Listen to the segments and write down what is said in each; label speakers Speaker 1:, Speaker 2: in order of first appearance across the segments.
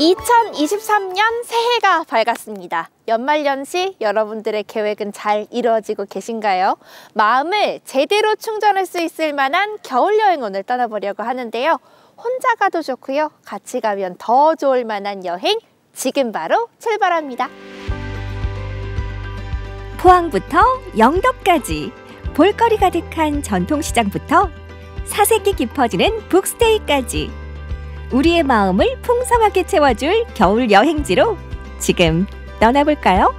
Speaker 1: 2023년 새해가 밝았습니다. 연말연시 여러분들의 계획은 잘 이루어지고 계신가요? 마음을 제대로 충전할 수 있을 만한 겨울여행 오늘 떠나보려고 하는데요. 혼자 가도 좋고요. 같이 가면 더 좋을 만한 여행 지금 바로 출발합니다.
Speaker 2: 포항부터 영덕까지 볼거리 가득한 전통시장부터 사색이 깊어지는 북스테이까지 우리의 마음을 풍성하게 채워줄 겨울 여행지로 지금 떠나볼까요?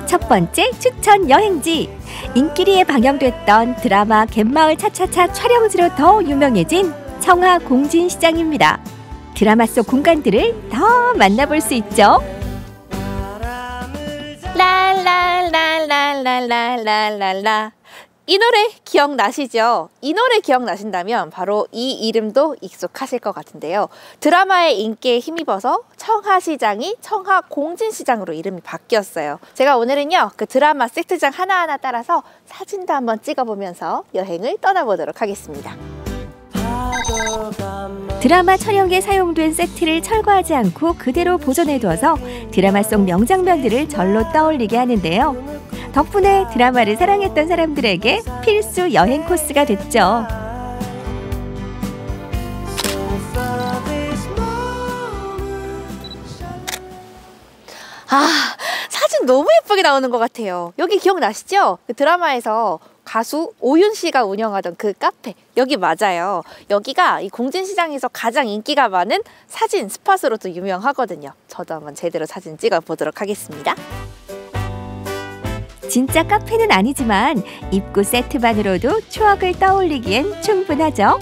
Speaker 2: 첫 번째 추천 여행지, 인기리에 방영됐던 드라마 갯마을 차차차 촬영지로 더 유명해진 청하 공진시장입니다. 드라마 속 공간들을 더 만나볼 수 있죠.
Speaker 1: 랄랄랄랄랄랄랄라. 이 노래 기억나시죠? 이 노래 기억나신다면 바로 이 이름도 익숙하실 것 같은데요. 드라마의 인기에 힘입어서 청하시장이 청하공진시장으로 이름이 바뀌었어요. 제가 오늘은요, 그 드라마 세트장 하나하나 따라서 사진도 한번 찍어보면서 여행을 떠나보도록 하겠습니다.
Speaker 2: 드라마 촬영에 사용된 세트를 철거하지 않고 그대로 보존해두어서 드라마 속 명장면들을 절로 떠올리게 하는데요. 덕분에 드라마를 사랑했던 사람들에게 필수 여행 코스가 됐죠.
Speaker 1: 사진 너무 예쁘게 나오는 것 같아요. 여기 기억나시죠? 그 드라마에서 가수 오윤 씨가 운영하던 그 카페, 여기 맞아요. 여기가 이 공진시장에서 가장 인기가 많은 사진 스팟으로도 유명하거든요. 저도 한번 제대로 사진 찍어 보도록 하겠습니다.
Speaker 2: 진짜 카페는 아니지만 입구 세트만으로도 추억을 떠올리기엔 충분하죠.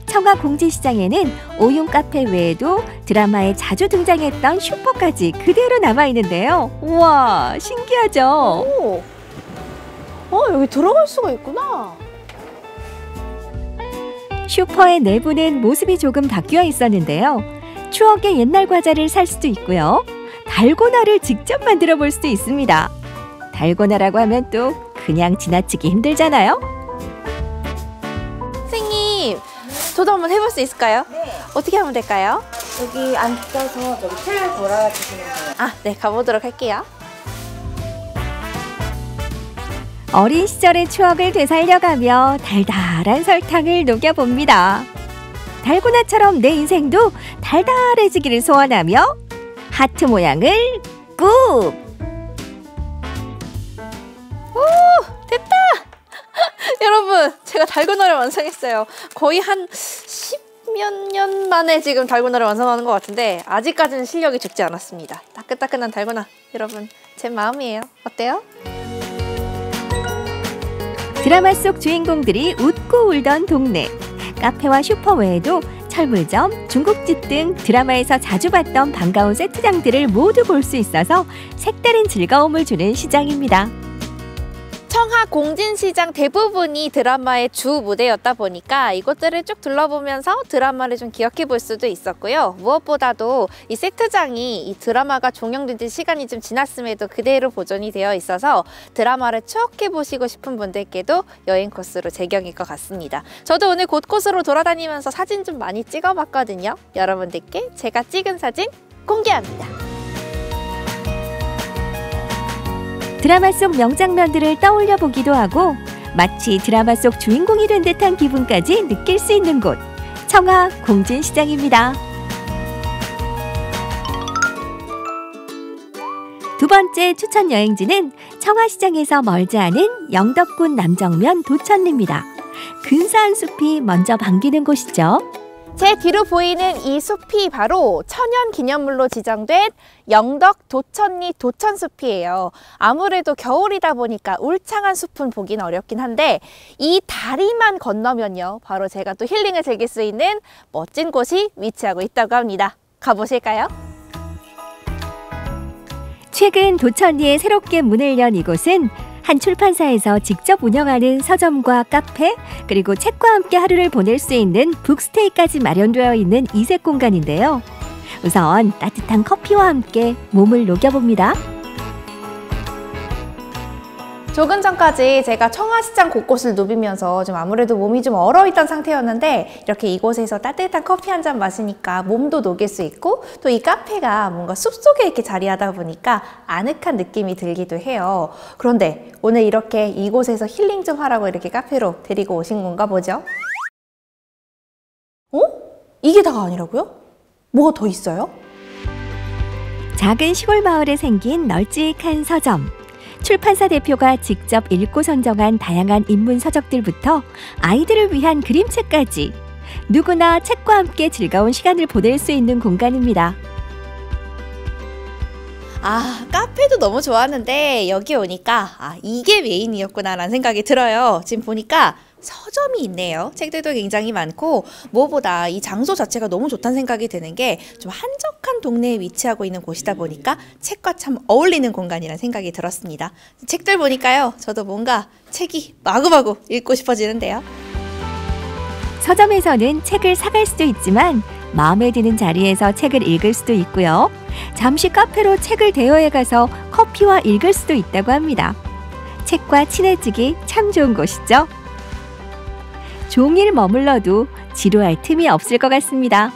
Speaker 2: 청하 공진시장에는 오윤 카페 외에도 드라마에 자주 등장했던 슈퍼까지 그대로 남아있는데요. 우와, 신기하죠?
Speaker 1: 여기 들어갈 수가 있구나.
Speaker 2: 슈퍼의 내부는 모습이 조금 바뀌어 있었는데요. 추억의 옛날 과자를 살 수도 있고요. 달고나를 직접 만들어 볼 수도 있습니다. 달고나라고 하면 또 그냥 지나치기 힘들잖아요.
Speaker 1: 선생님, 저도 한번 해볼 수 있을까요?
Speaker 3: 네.
Speaker 1: 어떻게 하면 될까요?
Speaker 3: 여기 앉아서 저기 틀을 돌아주시면 돼요.
Speaker 1: 네, 가보도록 할게요.
Speaker 2: 어린 시절의 추억을 되살려가며 달달한 설탕을 녹여봅니다. 달고나처럼 내 인생도 달달해지기를 소원하며 하트 모양을 꾹!
Speaker 1: 오, 됐다! 여러분, 제가 달고나를 완성했어요. 거의 한 10몇 년 만에 지금 달고나를 완성하는 것 같은데 아직까지는 실력이 죽지 않았습니다. 따끈따끈한 달고나, 여러분, 제 마음이에요. 어때요?
Speaker 2: 드라마 속 주인공들이 웃고 울던 동네, 카페와 슈퍼 외에도 철물점, 중국집 등 드라마에서 자주 봤던 반가운 세트장들을 모두 볼 수 있어서 색다른 즐거움을 주는 시장입니다.
Speaker 1: 청하 공진시장 대부분이 드라마의 주 무대였다 보니까 이곳들을 쭉 둘러보면서 드라마를 좀 기억해 볼 수도 있었고요. 무엇보다도 이 세트장이 이 드라마가 종영된 지 시간이 좀 지났음에도 그대로 보존이 되어 있어서 드라마를 추억해 보시고 싶은 분들께도 여행 코스로 제격일 것 같습니다. 저도 오늘 곳곳으로 돌아다니면서 사진 좀 많이 찍어봤거든요. 여러분들께 제가 찍은 사진 공개합니다.
Speaker 2: 드라마 속 명장면들을 떠올려 보기도 하고 마치 드라마 속 주인공이 된 듯한 기분까지 느낄 수 있는 곳, 청하 공진시장입니다. 두 번째 추천 여행지는 청하시장에서 멀지 않은 영덕군 남정면 도천리입니다. 근사한 숲이 먼저 반기는 곳이죠.
Speaker 1: 제 뒤로 보이는 이 숲이 바로 천연기념물로 지정된 영덕 도천리 도천숲이에요. 아무래도 겨울이다 보니까 울창한 숲은 보긴 어렵긴 한데 이 다리만 건너면요, 바로 제가 또 힐링을 즐길 수 있는 멋진 곳이 위치하고 있다고 합니다. 가보실까요?
Speaker 2: 최근 도천리에 새롭게 문을 연 이곳은 한 출판사에서 직접 운영하는 서점과 카페, 그리고 책과 함께 하루를 보낼 수 있는 북스테이까지 마련되어 있는 이색 공간인데요. 우선 따뜻한 커피와 함께 몸을 녹여봅니다.
Speaker 1: 조금 전까지 제가 청아시장 곳곳을 누비면서 좀 아무래도 몸이 좀 얼어있던 상태였는데 이렇게 이곳에서 따뜻한 커피 한 잔 마시니까 몸도 녹일 수 있고 또 이 카페가 뭔가 숲속에 이렇게 자리하다 보니까 아늑한 느낌이 들기도 해요. 그런데 오늘 이렇게 이곳에서 힐링 좀 하라고 이렇게 카페로 데리고 오신 건가 보죠? 이게 다가 아니라고요? 뭐가 더 있어요?
Speaker 2: 작은 시골 마을에 생긴 널찍한 서점. 출판사 대표가 직접 읽고 선정한 다양한 인문 서적들부터 아이들을 위한 그림책까지 누구나 책과 함께 즐거운 시간을 보낼 수 있는 공간입니다.
Speaker 1: 카페도 너무 좋았는데 여기 오니까 이게 메인이었구나라는 생각이 들어요. 지금 보니까 서점이 있네요. 책들도 굉장히 많고 무엇보다 이 장소 자체가 너무 좋다는 생각이 드는 게 좀 한적한 동네에 위치하고 있는 곳이다 보니까 책과 참 어울리는 공간이라는 생각이 들었습니다. 책들 보니까요. 저도 뭔가 책이 마구마구 읽고 싶어지는데요.
Speaker 2: 서점에서는 책을 사갈 수도 있지만 마음에 드는 자리에서 책을 읽을 수도 있고요. 잠시 카페로 책을 대여해 가서 커피와 읽을 수도 있다고 합니다. 책과 친해지기 참 좋은 곳이죠. 종일 머물러도 지루할 틈이 없을 것 같습니다.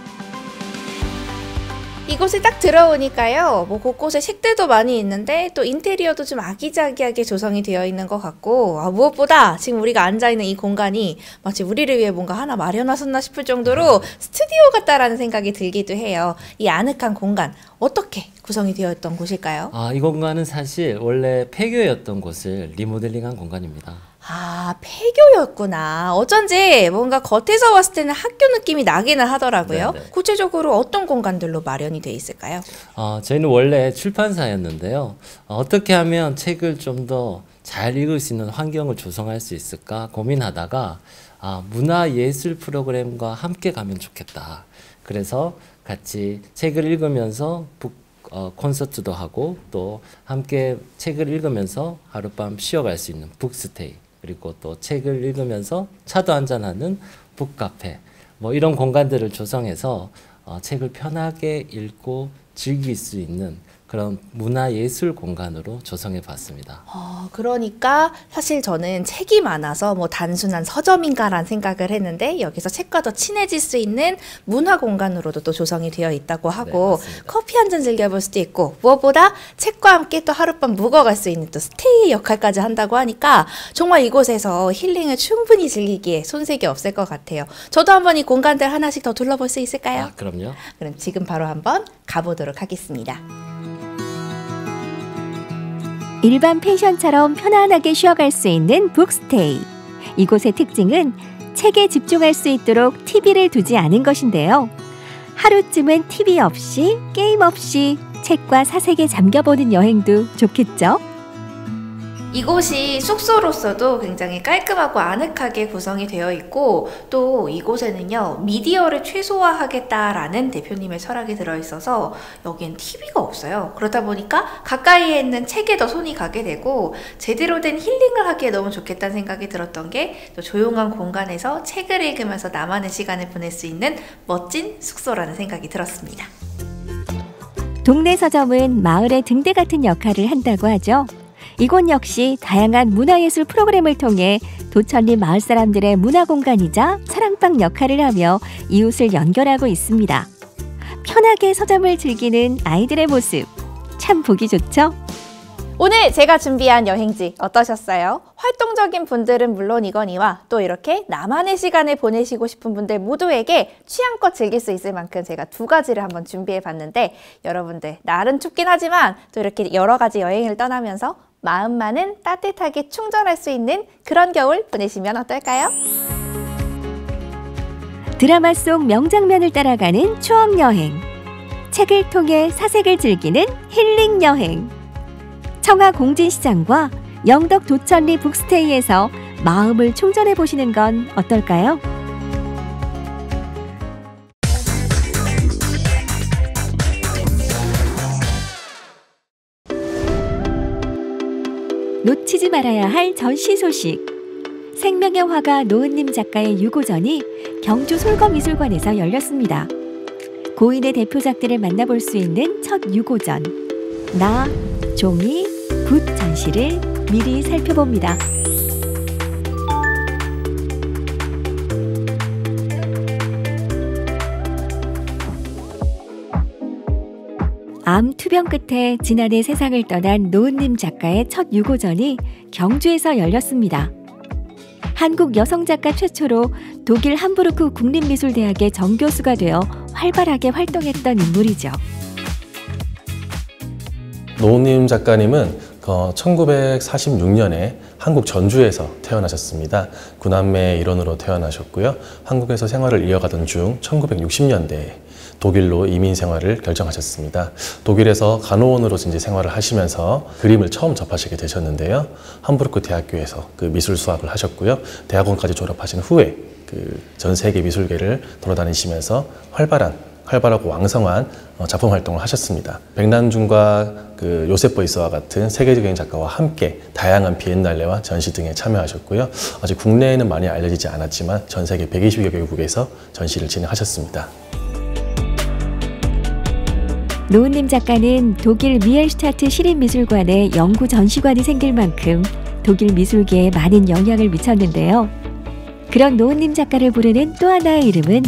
Speaker 1: 이곳에 딱 들어오니까요. 곳곳에 책들도 많이 있는데 또 인테리어도 좀 아기자기하게 조성이 되어 있는 것 같고 무엇보다 지금 우리가 앉아있는 이 공간이 마치 우리를 위해 뭔가 하나 마련하셨나 싶을 정도로 스튜디오 같다라는 생각이 들기도 해요. 이 아늑한 공간 어떻게 구성이 되어 있던 곳일까요?
Speaker 4: 이 공간은 사실 원래 폐교였던 곳을 리모델링한 공간입니다.
Speaker 1: 폐교였구나. 어쩐지 뭔가 겉에서 봤을 때는 학교 느낌이 나기는 하더라고요.
Speaker 4: 네네.
Speaker 1: 구체적으로 어떤 공간들로 마련이 돼 있을까요?
Speaker 4: 저희는 원래 출판사였는데요. 어떻게 하면 책을 좀 더 잘 읽을 수 있는 환경을 조성할 수 있을까 고민하다가 문화예술 프로그램과 함께 가면 좋겠다. 그래서 같이 책을 읽으면서 콘서트도 하고 또 함께 책을 읽으면서 하룻밤 쉬어갈 수 있는 북스테이, 그리고 또 책을 읽으면서 차도 한잔하는 북카페, 이런 공간들을 조성해서 책을 편하게 읽고 즐길 수 있는 그런 문화예술 공간으로 조성해 봤습니다.
Speaker 1: 그러니까 사실 저는 책이 많아서 단순한 서점인가라는 생각을 했는데 여기서 책과 더 친해질 수 있는 문화 공간으로도 또 조성이 되어 있다고 하고
Speaker 4: 네,
Speaker 1: 커피 한 잔 즐겨볼 수도 있고 무엇보다 책과 함께 또 하룻밤 묵어갈 수 있는 또 스테이 역할까지 한다고 하니까 정말 이곳에서 힐링을 충분히 즐기기에 손색이 없을 것 같아요. 저도 한번 이 공간들 하나씩 더 둘러볼 수 있을까요?
Speaker 4: 그럼요.
Speaker 1: 그럼 지금 바로 한번 가보도록 하겠습니다.
Speaker 2: 일반 펜션처럼 편안하게 쉬어갈 수 있는 북스테이. 이곳의 특징은 책에 집중할 수 있도록 TV를 두지 않은 것인데요. 하루쯤은 TV 없이, 게임 없이 책과 사색에 잠겨보는 여행도 좋겠죠?
Speaker 1: 이곳이 숙소로서도 굉장히 깔끔하고 아늑하게 구성이 되어 있고 또 이곳에는요 미디어를 최소화하겠다라는 대표님의 철학이 들어있어서 여기엔 TV가 없어요. 그러다 보니까 가까이에 있는 책에 더 손이 가게 되고 제대로 된 힐링을 하기에 너무 좋겠다는 생각이 들었던 게 또 조용한 공간에서 책을 읽으면서 나만의 시간을 보낼 수 있는 멋진 숙소라는 생각이 들었습니다.
Speaker 2: 동네 서점은 마을의 등대 같은 역할을 한다고 하죠. 이곳 역시 다양한 문화예술 프로그램을 통해 도천리 마을 사람들의 문화공간이자 사랑방 역할을 하며 이웃을 연결하고 있습니다. 편하게 서점을 즐기는 아이들의 모습, 참 보기 좋죠?
Speaker 1: 오늘 제가 준비한 여행지 어떠셨어요? 활동적인 분들은 물론이거니와 또 이렇게 나만의 시간을 보내시고 싶은 분들 모두에게 취향껏 즐길 수 있을 만큼 제가 2가지를 한번 준비해 봤는데 여러분들 날은 춥긴 하지만 또 이렇게 여러 가지 여행을 떠나면서 마음만은 따뜻하게 충전할 수 있는 그런 겨울 보내시면 어떨까요?
Speaker 2: 드라마 속 명장면을 따라가는 추억여행, 책을 통해 사색을 즐기는 힐링여행. 청하 공진시장과 영덕 도천리 북스테이에서 마음을 충전해 보시는 건 어떨까요? 놓치지 말아야 할 전시 소식. 생명의 화가 노은님 작가의 유고전이 경주 솔거미술관에서 열렸습니다. 고인의 대표작들을 만나볼 수 있는 첫 유고전. 나, 종이, 붓 전시를 미리 살펴봅니다. 암 투병 끝에 지난해 세상을 떠난 노은님 작가의 첫 유고전이 경주에서 열렸습니다. 한국 여성 작가 최초로 독일 함부르크 국립미술대학의 정교수가 되어 활발하게 활동했던 인물이죠.
Speaker 5: 노은님 작가님은 1946년에 한국 전주에서 태어나셨습니다. 구남매의 일원으로 태어나셨고요. 한국에서 생활을 이어가던 중 1960년대에 독일로 이민 생활을 결정하셨습니다. 독일에서 간호원으로 이제 생활을 하시면서 그림을 처음 접하시게 되셨는데요. 함부르크 대학교에서 그 미술 수학을 하셨고요. 대학원까지 졸업하신 후에 그 전 세계 미술계를 돌아다니시면서 활발하고 왕성한 작품 활동을 하셨습니다. 백남준과 그 요셉 보이스와 같은 세계적인 작가와 함께 다양한 비엔날레와 전시 등에 참여하셨고요. 아직 국내에는 많이 알려지지 않았지만 전 세계 120여 개국에서 전시를 진행하셨습니다.
Speaker 2: 노은님 작가는 독일 미엘슈타트 시립미술관에 영구 전시관이 생길 만큼 독일 미술계에 많은 영향을 미쳤는데요. 그런 노은님 작가를 부르는 또 하나의 이름은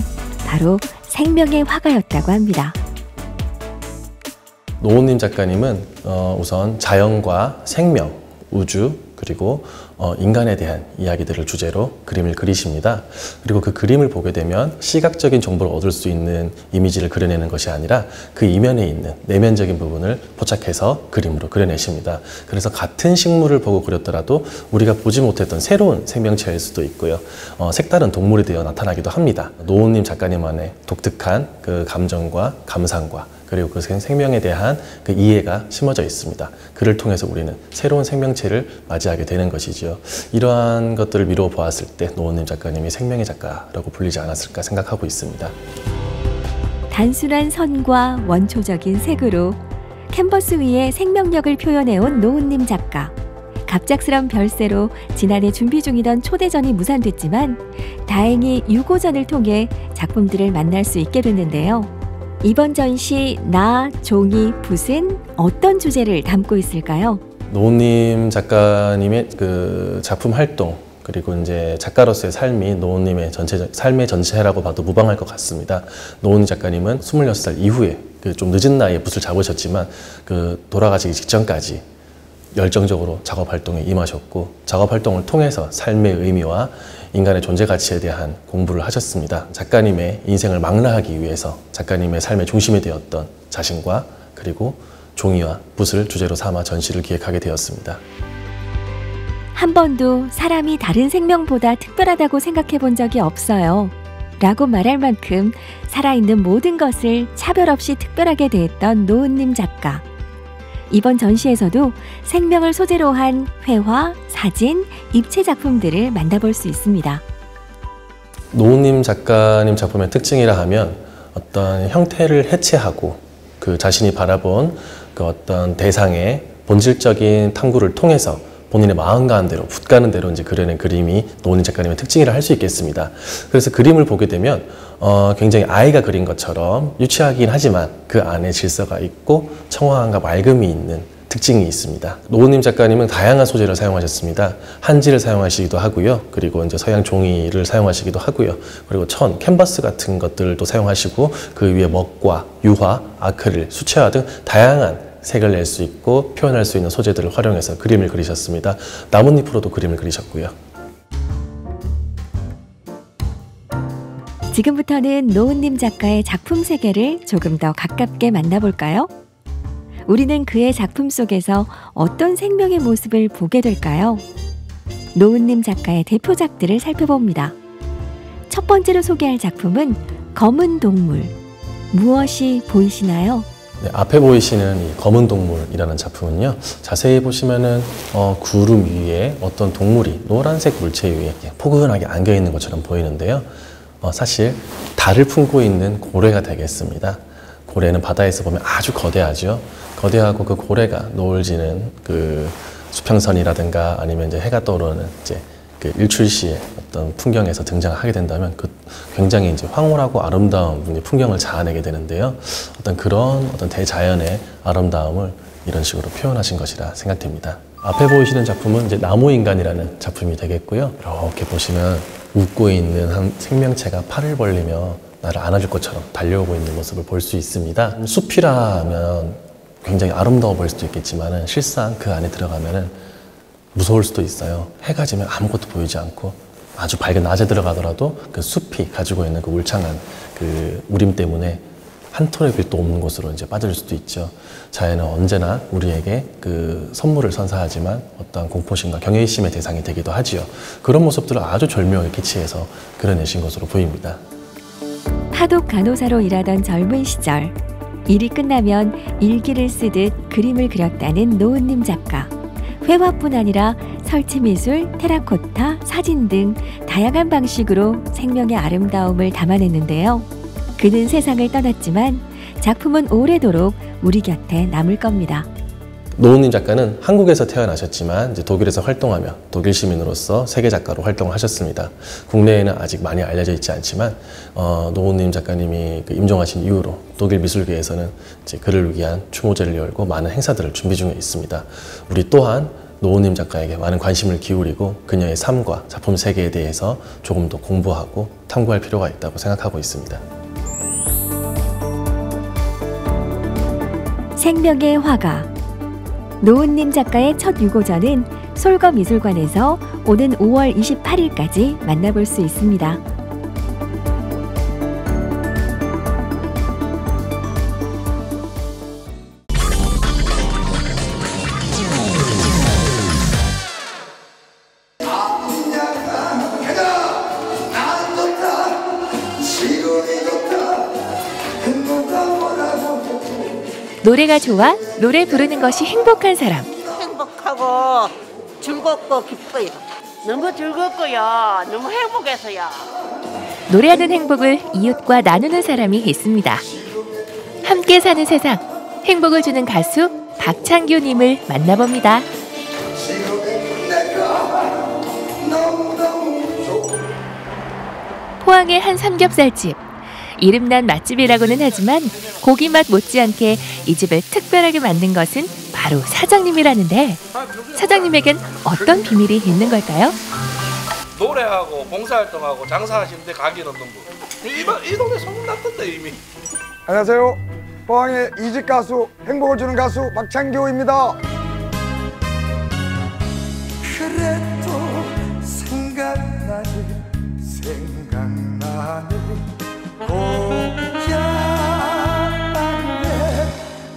Speaker 2: 바로 생명의 화가였다고 합니다.
Speaker 5: 노은님 작가님은 우선 자연과 생명, 우주, 그리고 인간에 대한 이야기들을 주제로 그림을 그리십니다. 그리고 그 그림을 보게 되면 시각적인 정보를 얻을 수 있는 이미지를 그려내는 것이 아니라 그 이면에 있는 내면적인 부분을 포착해서 그림으로 그려내십니다. 그래서 같은 식물을 보고 그렸더라도 우리가 보지 못했던 새로운 생명체일 수도 있고요. 색다른 동물이 되어 나타나기도 합니다. 노은님 작가님만의 독특한 그 감정과 감상과 그리고 그 생명에 대한 그 이해가 심어져 있습니다. 그를 통해서 우리는 새로운 생명체를 맞이하게 되는 것이죠. 이러한 것들을 미루어 보았을 때 노은님 작가님이 생명의 작가라고 불리지 않았을까 생각하고 있습니다.
Speaker 2: 단순한 선과 원초적인 색으로 캔버스 위에 생명력을 표현해온 노은님 작가. 갑작스런 별세로 지난해 준비 중이던 초대전이 무산됐지만 다행히 유고전을 통해 작품들을 만날 수 있게 됐는데요. 이번 전시 나, 종이, 붓은 어떤 주제를 담고 있을까요?
Speaker 5: 노은님 작가님의 그 작품 활동 그리고 이제 작가로서의 삶이 노은님의 삶의 전체라고 봐도 무방할 것 같습니다. 노은님 작가님은 26살 이후에 그 좀 늦은 나이에 붓을 잡으셨지만 그 돌아가시기 직전까지 열정적으로 작업 활동에 임하셨고 작업 활동을 통해서 삶의 의미와 인간의 존재 가치에 대한 공부를 하셨습니다. 작가님의 인생을 망라하기 위해서 작가님의 삶의 중심이 되었던 자신과 그리고 종이와 붓을 주제로 삼아 전시를 기획하게 되었습니다.
Speaker 2: 한 번도 사람이 다른 생명보다 특별하다고 생각해 본 적이 없어요. 라고 말할 만큼 살아있는 모든 것을 차별 없이 특별하게 대했던 노은님 작가. 이번 전시에서도 생명을 소재로 한 회화, 사진, 입체 작품들을 만나볼 수 있습니다.
Speaker 5: 노은님 작가님 작품의 특징이라 하면 어떤 형태를 해체하고 그 자신이 바라본 그 어떤 대상의 본질적인 탐구를 통해서 본인의 마음 가는 대로, 붓 가는 대로 이제 그려낸 그림이 노은님 작가님의 특징이라 할 수 있겠습니다. 그래서 그림을 보게 되면 굉장히 아이가 그린 것처럼 유치하긴 하지만 그 안에 질서가 있고 청아함과 맑음이 있는 특징이 있습니다. 노은님 작가님은 다양한 소재를 사용하셨습니다. 한지를 사용하시기도 하고요. 그리고 이제 서양 종이를 사용하시기도 하고요. 그리고 천, 캔버스 같은 것들도 사용하시고 그 위에 먹과 유화, 아크릴, 수채화 등 다양한 색을 낼 수 있고 표현할 수 있는 소재들을 활용해서 그림을 그리셨습니다. 나뭇잎으로도 그림을 그리셨고요.
Speaker 2: 지금부터는 노은님 작가의 작품 세계를 조금 더 가깝게 만나볼까요? 우리는 그의 작품 속에서 어떤 생명의 모습을 보게 될까요? 노은님 작가의 대표작들을 살펴봅니다. 첫 번째로 소개할 작품은 검은 동물. 무엇이 보이시나요?
Speaker 5: 네, 앞에 보이시는 이 검은 동물이라는 작품은요, 자세히 보시면은 구름 위에 어떤 동물이 노란색 물체 위에 포근하게 안겨 있는 것처럼 보이는데요. 사실 달을 품고 있는 고래가 되겠습니다. 고래는 바다에서 보면 아주 거대하죠. 거대하고 그 고래가 노을 지는 그 수평선이라든가 아니면 이제 해가 떠오르는 이제 그 일출시의 어떤 풍경에서 등장하게 된다면 그 굉장히 이제 황홀하고 아름다운 풍경을 자아내게 되는데요. 그런 대자연의 아름다움을 이런 식으로 표현하신 것이라 생각됩니다. 앞에 보이시는 작품은 이제 나무인간이라는 작품이 되겠고요. 이렇게 보시면 웃고 있는 한 생명체가 팔을 벌리며 나를 안아줄 것처럼 달려오고 있는 모습을 볼 수 있습니다. 숲이라면 굉장히 아름다워 보일 수도 있겠지만 실상 그 안에 들어가면 무서울 수도 있어요. 해가 지면 아무것도 보이지 않고 아주 밝은 낮에 들어가더라도 그 숲이 가지고 있는 그 울창한 그 우림 때문에 한 톨의 빛도 없는 곳으로 이제 빠질 수도 있죠. 자연은 언제나 우리에게 그 선물을 선사하지만 어떠한 공포심과 경외심의 대상이 되기도 하지요. 그런 모습들을 아주 절묘하게 캐치해서 그려내신 것으로 보입니다.
Speaker 2: 파독 간호사로 일하던 젊은 시절, 일이 끝나면 일기를 쓰듯 그림을 그렸다는 노은님 작가. 회화뿐 아니라 설치미술, 테라코타, 사진 등 다양한 방식으로 생명의 아름다움을 담아냈는데요. 그는 세상을 떠났지만 작품은 오래도록 우리 곁에 남을 겁니다.
Speaker 5: 노은님 작가는 한국에서 태어나셨지만 이제 독일에서 활동하며 독일 시민으로서 세계 작가로 활동을 하셨습니다. 국내에는 아직 많이 알려져 있지 않지만 노은님 작가님이 임종하신 이후로 독일 미술계에서는 이제 그를 위한 추모제를 열고 많은 행사들을 준비 중에 있습니다. 우리 또한 노은님 작가에게 많은 관심을 기울이고 그녀의 삶과 작품 세계에 대해서 조금 더 공부하고 탐구할 필요가 있다고 생각하고 있습니다.
Speaker 2: 생명의 화가. 노은님 작가의 첫 유고전은 솔거미술관에서 오는 5월 28일까지 만나볼 수 있습니다. 노래가 좋아 노래 부르는 것이 행복한 사람.
Speaker 6: 행복하고 즐겁고 기뻐요. 너무 즐겁고요. 너무 행복해서요.
Speaker 2: 노래하는 행복을 이웃과 나누는 사람이 있습니다. 함께 사는 세상, 행복을 주는 가수 박창규님을 만나봅니다. 포항의 한 삼겹살집. 이름난 맛집이라고는 하지만 고기 맛 못지않게 이 집을 특별하게 만든 것은 바로 사장님이라는데, 사장님에겐 어떤 비밀이 있는 걸까요?
Speaker 7: 노래하고 봉사활동하고 장사하시는데 가게 넣는 분. 이 동네 소문났던데 이미.
Speaker 8: 안녕하세요. 포항의 이집 가수, 행복을 주는 가수 박창규입니다.
Speaker 9: 그래도 생각나네 고향의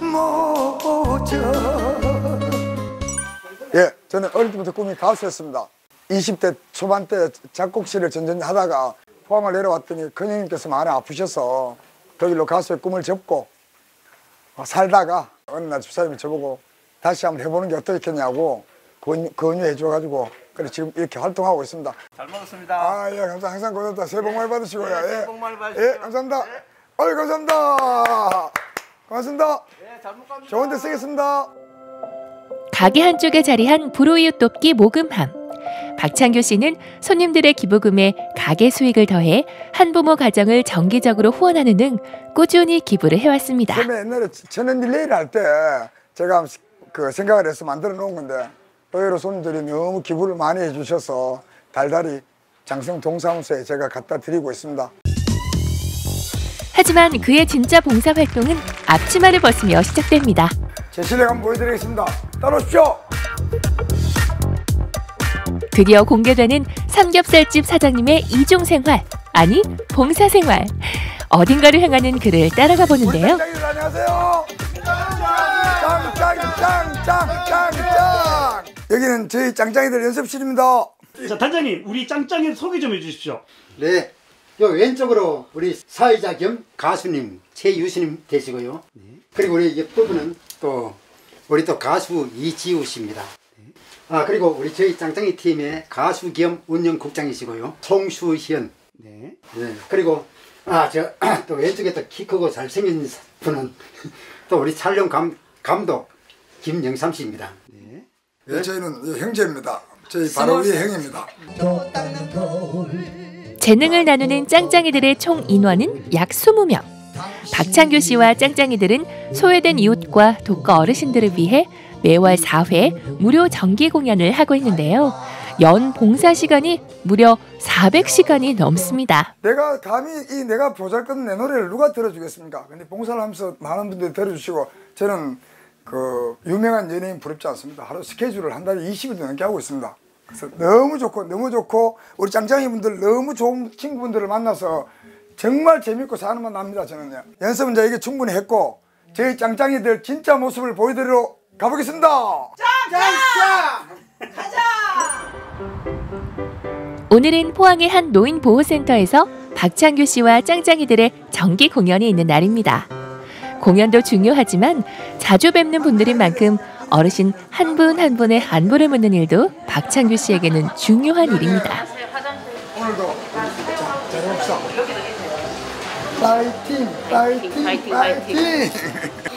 Speaker 9: 모저.
Speaker 8: 예, 저는 어릴 때부터 꿈이 가수였습니다. 20대 초반 때 작곡실을 전전히 하다가 포항을 내려왔더니 큰형님께서 많이 아프셔서 독일로 가수의 꿈을 접고 살다가 어느 날 집사람이 저보고 다시 한번 해보는 게 어떻겠냐고 권유해 줘가지고 그래 지금 이렇게 활동하고 있습니다.
Speaker 7: 잘 먹었습니다.
Speaker 8: 아, 예, 감사합니다. 항상 고맙습니다. 새해 복 많이 받으시고요.
Speaker 7: 네,
Speaker 8: 예,
Speaker 7: 새해 복 많이 받으시고요.
Speaker 8: 예, 감사합니다. 어이, 감사합니다. 고맙습니다.
Speaker 7: 네, 잘 먹겠습니다.
Speaker 8: 좋은 데 쓰겠습니다.
Speaker 2: 가게 한쪽에 자리한 불우이웃 돕기 모금함. 박창규 씨는 손님들의 기부금에 가게 수익을 더해 한부모 가정을 정기적으로 후원하는 등 꾸준히 기부를 해왔습니다.
Speaker 8: 처음에 옛날에 천연딜레이를 할 때 제가 그 생각을 해서 만들어 놓은 건데 의외로 손님들이 너무 기부를 많이 해주셔서 달달이 장성 동사무소에 제가 갖다 드리고 있습니다.
Speaker 2: 하지만 그의 진짜 봉사활동은 앞치마를 벗으며 시작됩니다.
Speaker 8: 제 실력 한번 보여드리겠습니다. 따라오십시오.
Speaker 2: 드디어 공개되는 삼겹살집 사장님의 이중생활, 아니 봉사생활. 어딘가를 향하는 그를 따라가 보는데요.
Speaker 8: 짱짱이들 안녕하세요. 짱짱짱짱짱짱. 여기는 저희 짱짱이들 연습실입니다.
Speaker 10: 자, 단장님, 우리 짱짱이 소개 좀 해주십시오.
Speaker 11: 네, 요 왼쪽으로 우리 사회자 겸 가수님 최유수님 되시고요. 네. 그리고 우리 옆부분은 또 우리 또 가수 이지우 씨입니다. 네. 아, 그리고 우리 저희 짱짱이 팀의 가수 겸 운영국장이시고요. 송수현. 네. 네. 그리고 또 왼쪽에 또 키 크고 잘생긴 분은 또 우리 촬영 감독 김영삼 씨입니다. 네.
Speaker 8: 네, 저희는 형제입니다. 저희 바로 위에 형입니다.
Speaker 2: 재능을 나누는 짱짱이들의 총 인원은 약 20명. 박창규 씨와 짱짱이들은 소외된 이웃과 독거 어르신들을 위해 매월 4회 무료 정기 공연을 하고 있는데요. 연 봉사 시간이 무려 400시간이 넘습니다.
Speaker 8: 내가 감히 내가 보잘것없는 내 노래를 누가 들어주겠습니까? 근데 봉사를 하면서 많은 분들이 들어주시고 저는 그 유명한 연예인 부럽지 않습니다. 하루 스케줄을 한 달에 20일 넘게 하고 있습니다. 그래서 너무 좋고 우리 짱짱이 분들 너무 좋은 친구분들을 만나서 정말 재밌고 사는 맛 납니다. 저는요. 연습은 저에게 충분히 했고 저희 짱짱이들 진짜 모습을 보여드리러 가보겠습니다. 짱짱! 가자!
Speaker 2: 오늘은 포항의 한 노인보호센터에서 박창규 씨와 짱짱이들의 정기 공연이 있는 날입니다. 공연도 중요하지만 자주 뵙는 분들인 만큼 어르신 한 분 한 분의 안부를 묻는 일도 박창규 씨에게는 중요한 일입니다.
Speaker 8: 오늘도 잘 해봅시다. 파이팅!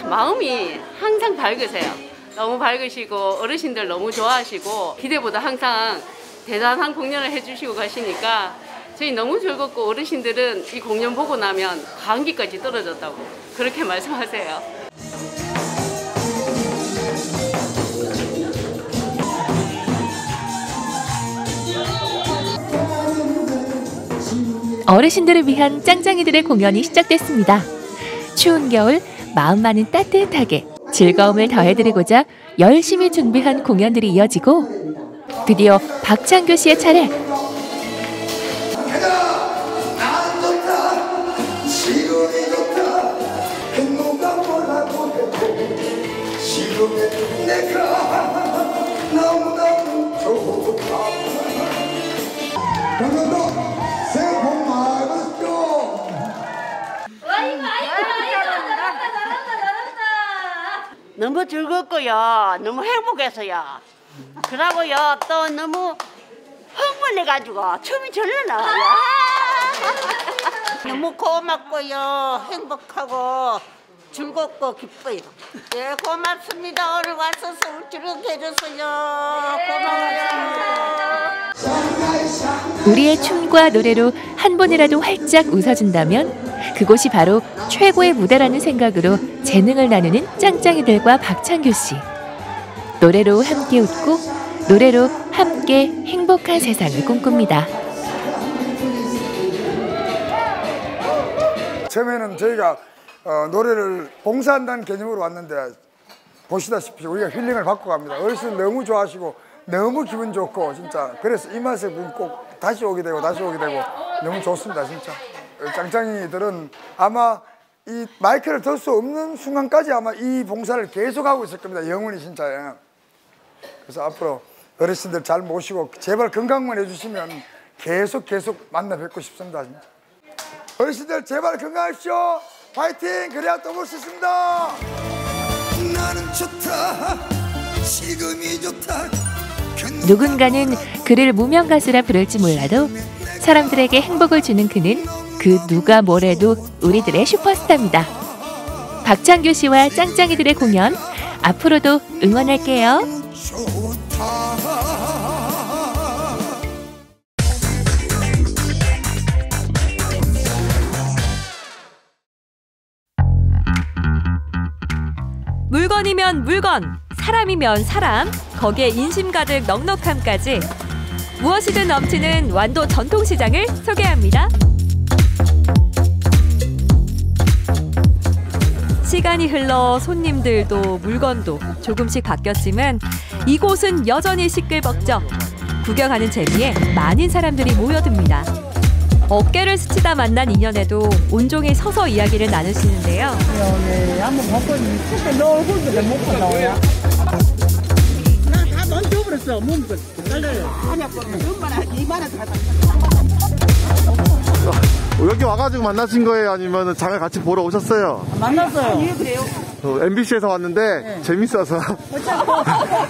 Speaker 6: 마음이 항상 밝으세요. 너무 밝으시고 어르신들 너무 좋아하시고 기대보다 항상 대단한 공연을 해주시고 가시니까 저희 너무 즐겁고 어르신들은 이 공연 보고 나면 감기까지 떨어졌다고 그렇게 말씀하세요.
Speaker 2: 어르신들을 위한 짱짱이들의 공연이 시작됐습니다. 추운 겨울 마음만은 따뜻하게 즐거움을 더해드리고자 열심히 준비한 공연들이 이어지고 드디어 박창규 씨의 차례.
Speaker 6: 너무 즐겁고요. 너무 행복해서요. 그러고요. 또 너무 흥분해가지고 춤이 절로 나와요. 너무 고맙고요. 행복하고 즐겁고 기뻐요. 예, 고맙습니다. 오늘 와서 서울주로 해줘서요. 고마워요.
Speaker 2: 우리의 춤과 노래로 한 번이라도 활짝 웃어준다면 그곳이 바로 최고의 무대라는 생각으로 재능을 나누는 짱짱이들과 박창규 씨. 노래로 함께 웃고 노래로 함께 행복한 세상을 꿈꿉니다.
Speaker 8: 처음에는 저희가 노래를 봉사한다는 개념으로 왔는데 보시다시피 우리가 힐링을 받고 갑니다. 어르신 너무 좋아하시고 너무 기분 좋고 진짜 그래서 이 맛에 꼭 다시 오게 되고 너무 좋습니다. 진짜 짱짱이들은 아마 이 마이크를 들 수 없는 순간까지 아마 이 봉사를 계속하고 있을 겁니다. 영원히 진짜요. 그래서 앞으로 어르신들 잘 모시고 제발 건강만 해주시면 계속 만나 뵙고 싶습니다. 진짜. 어르신들 제발 건강하십시오. 파이팅! 그래야 또 볼 수 있습니다.
Speaker 9: 나는 좋다. 지금이 좋다.
Speaker 2: 누군가는 그를 무명 가수라 부를지 몰라도 사람들에게 행복을 주는 그는 그 누가 뭐래도 우리들의 슈퍼스타입니다. 박창규 씨와 짱짱이들의 공연 앞으로도 응원할게요. 물건이면 물건, 사람이면 사람, 거기에 인심 가득 넉넉함까지 무엇이든 넘치는 완도 전통시장을 소개합니다. 시간이 흘러 손님들도 물건도 조금씩 바뀌었지만 이곳은 여전히 시끌벅적. 구경하는 재미에 많은 사람들이 모여듭니다. 어깨를 스치다 만난 인연에도 온종일 서서 이야기를 나누시는데요.
Speaker 12: 네, 한번 먹고 있는데 너 얼굴도 못 나와요. 나다 던져버렸어. 몸도 달려요. 하냐 거는 얼마나 이만한 다.
Speaker 13: 여기 와가지고 만나신 거예요? 아니면 장을 같이 보러 오셨어요?
Speaker 12: 만났어요. 예, 그래요?
Speaker 13: MBC에서 왔는데 네. 재밌어서.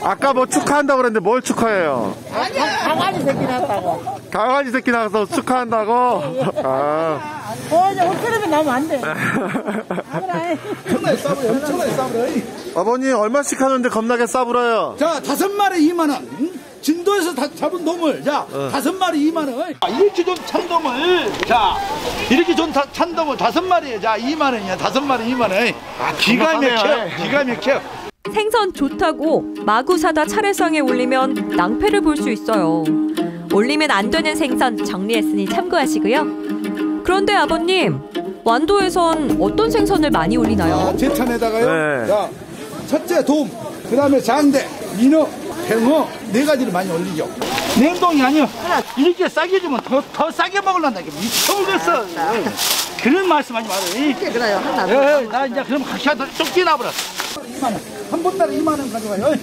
Speaker 13: 아까 뭐 축하한다고 그랬는데 뭘 축하해요?
Speaker 12: 강아지 새끼 낳았다고.
Speaker 13: 강아지 새끼 낳아서 축하한다고? 아.
Speaker 12: 헛소리면 나오면 안 돼.
Speaker 9: 엄청나게 싸불어요. 엄청나게 싸불어요.
Speaker 13: 아버님 얼마씩 하는데 겁나게 싸불어요?
Speaker 9: 자, 5마리 2만 원.
Speaker 14: 진도에서 잡은 놈을 자 5마리 2만 원. 이렇게 좀 참돔을 자 이렇게 좀 참돔을 5마리에 자 2만 원이야. 5마리 2만 원. 기가 막혀. 기가 막혀.
Speaker 2: 생선 좋다고 마구 사다 차례상에 올리면 낭패를 볼 수 있어요. 올리면 안 되는 생선 정리했으니 참고하시고요. 그런데 아버님, 완도에선 어떤 생선을 많이 올리나요?
Speaker 14: 제 찬에다가요. 자, 첫째 돔, 그다음에 장대, 민어, 팽어 4가지를 많이 올리죠. 냉동이 아니요. 이렇게 싸게 주면 더 싸게 먹으려다 이게 미쳐버렸어. 그런 말씀하지 마세요. 그래요. 나 이제 그럼 같이 쫓겨나버렸어. 2만 원. 한 분달에 2만 원 가져가요.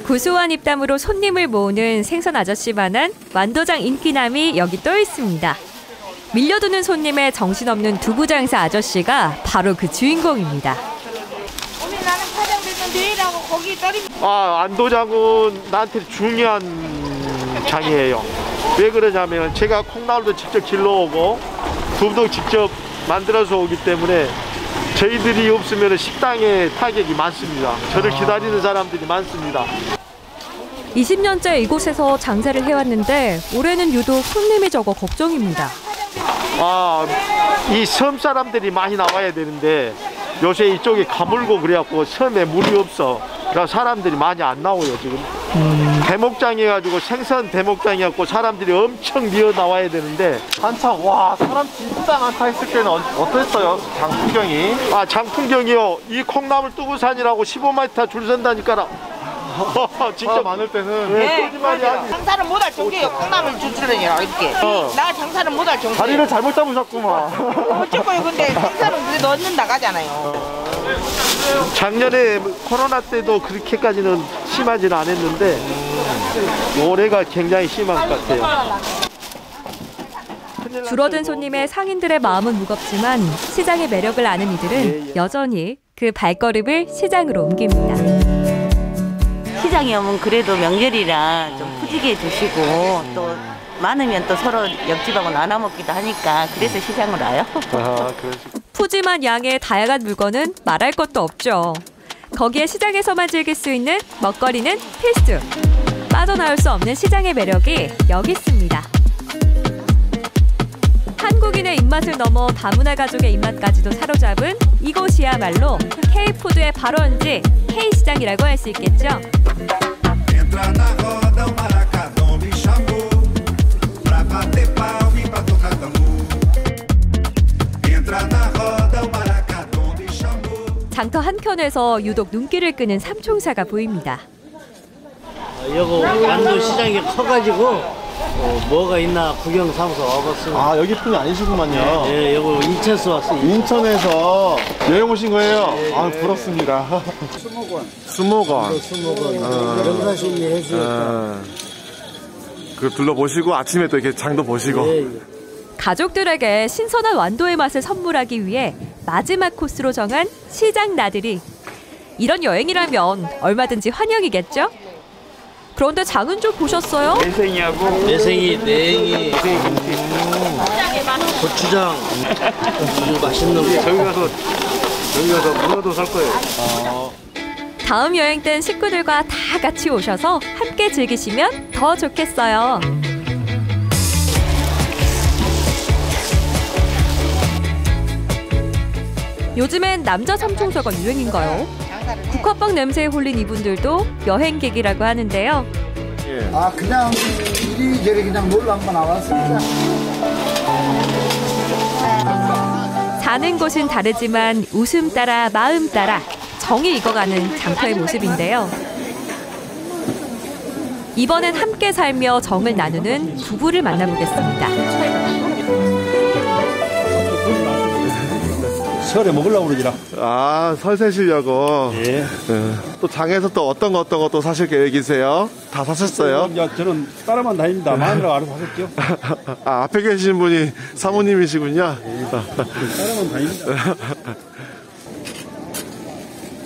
Speaker 2: 구수한 입담으로 손님을 모으는 생선 아저씨만한 완도장 인기남이 여기 또 있습니다. 밀려드는 손님의 정신없는 두부장사 아저씨가 바로 그 주인공입니다.
Speaker 12: 오늘 나는 촬영됐는데 일하고 고기 떨이.
Speaker 13: 안도장은 나한테 중요한 장이에요. 왜 그러냐면 제가 콩나물도 직접 길러오고 두부도 직접 만들어서 오기 때문에 저희들이 없으면 식당에 타격이 많습니다. 저를 기다리는 사람들이 많습니다.
Speaker 2: 20년째 이곳에서 장사를 해왔는데 올해는 유독 손님이 적어 걱정입니다.
Speaker 13: 이 섬 사람들이 많이 나와야 되는데 요새 이쪽에 가물고 그래갖고 섬에 물이 없어. 그래서 사람들이 많이 안 나와요 지금. 대목장 해가지고 생선 대목장이었고 사람들이 엄청 미어 나와야 되는데 한참 와 사람 진짜 많다 했을 때는 어땠어요? 장풍경이? 장풍경이요. 이 콩나물 뚜구산이라고 15m 줄 선다니까. 진짜 많을 때는
Speaker 12: 네, 장사를 못할 정도예요. 콩나물 주출이라 이렇게. 나 장사를 못할 정도.
Speaker 13: 다리를 잘못 잡으셨구만.
Speaker 12: 어쩌고요. 근데 생선은 그래도 얻는 나가잖아요.
Speaker 13: 작년에 코로나 때도 그렇게까지는 심하지는 않았는데 올해가 굉장히 심한 것 같아요.
Speaker 2: 줄어든 손님의 상인들의 마음은 무겁지만 시장의 매력을 아는 이들은 여전히 그 발걸음을 시장으로 옮깁니다.
Speaker 15: 시장에 오면 그래도 명절이라 좀 푸지게 해주시고 또 많으면 또 서로 옆집하고 나눠 먹기도 하니까 그래서 시장으로 와요.
Speaker 2: 푸짐한 양의 다양한 물건은 말할 것도 없죠. 거기에 시장에서만 즐길 수 있는 먹거리는 필수. 빠져나올 수 없는 시장의 매력이 여기 있습니다. 한국인의 입맛을 넘어 다문화 가족의 입맛까지도 사로잡은 이곳이야말로 K푸드의 발원지 K시장이라고 할 수 있겠죠. 장터 한켠에서 유독 눈길을 끄는 삼총사가 보입니다.
Speaker 16: 여기 완도 시장이 커가지고 뭐가 있나 구경 삼아서 와봤습니다.
Speaker 13: 여기 분이 아니시구만요.
Speaker 16: 네, 여기 인천에서 왔어요.
Speaker 13: 인천에서 여행 오신 거예요?
Speaker 16: 네,
Speaker 13: 부럽습니다. 수목원.
Speaker 16: 영사심리 해주셨다.
Speaker 13: 그 둘러보시고 아침에 또 이렇게 장도 보시고.
Speaker 16: 네.
Speaker 2: 가족들에게 신선한 완도의 맛을 선물하기 위해 마지막 코스로 정한 시장 나들이. 이런 여행이라면 얼마든지 환영이겠죠? 그런데 장은 좀 보셨어요?
Speaker 16: 매생이하고 매생이, 냉이, 고추장 맛있는 거. 저기 가서 문어도 살 거예요.
Speaker 2: 다음 여행 땐 식구들과 다 같이 오셔서 함께 즐기시면 더 좋겠어요. 요즘엔 남자 삼총사가 유행인가요? 국화빵 냄새에 홀린 이분들도 여행객이라고 하는데요.
Speaker 14: 그냥 이리저리 그냥 놀러 한번 나왔습니다.
Speaker 2: 사는 곳은 다르지만 웃음 따라 마음 따라 정이 익어가는 장터의 모습인데요. 이번엔 함께 살며 정을 나누는 부부를 만나보겠습니다.
Speaker 14: 설에 먹으려고 그러지라.
Speaker 13: 설 세시려고.
Speaker 14: 예.
Speaker 13: 또 장에서 또 어떤 거 또 사실 계획이세요? 다 사셨어요?
Speaker 14: 저는 따라만 다닙니다. 마누라가 알아서 하겠죠.
Speaker 13: 앞에 계신 분이 사모님이시군요.
Speaker 14: 따라만 다닙니다.